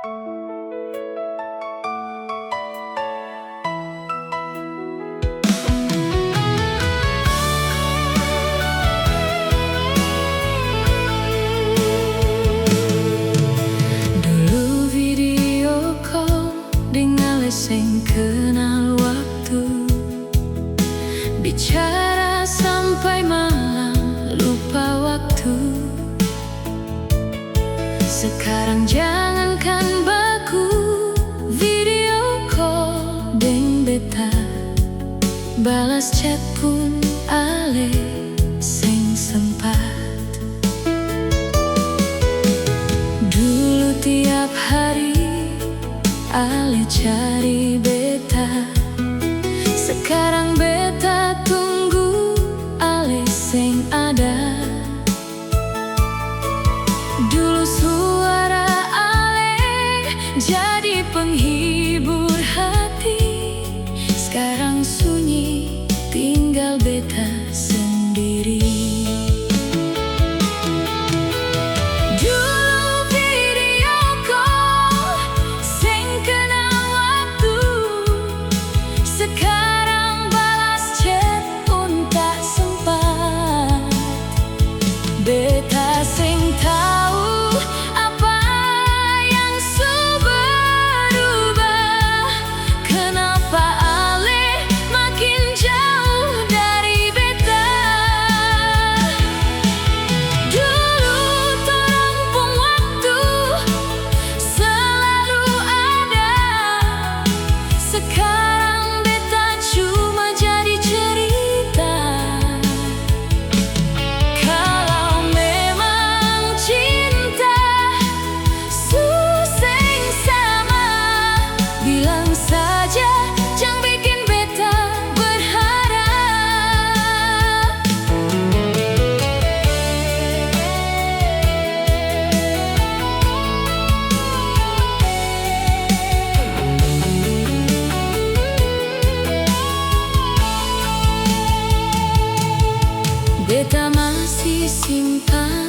Dulu video call dengan leseng kenal waktu, bicara sampai malam lupa waktu. Sekarang jangankan baku video call deng beta, balas chat pun ale seng sempat. Dulu tiap hari ale cari beta, sekarang beta tunggu ale seng ada. Dulu suara ale jadi penghibur hati, sekarang sunyi tinggal beta sendiri. Dulu video call seng kenal waktu, sekarang balas chat pun tak sempat. Beta seng tahu apa yang su berubah, kenapa ale makin jauh dari beta. Dulu torang pun waktu selalu ada, sekarang beta cuma jadi cerita. Kalau memang cinta suseng sama, bilang saja, jangan bikin beta berharap. Beta masih simpan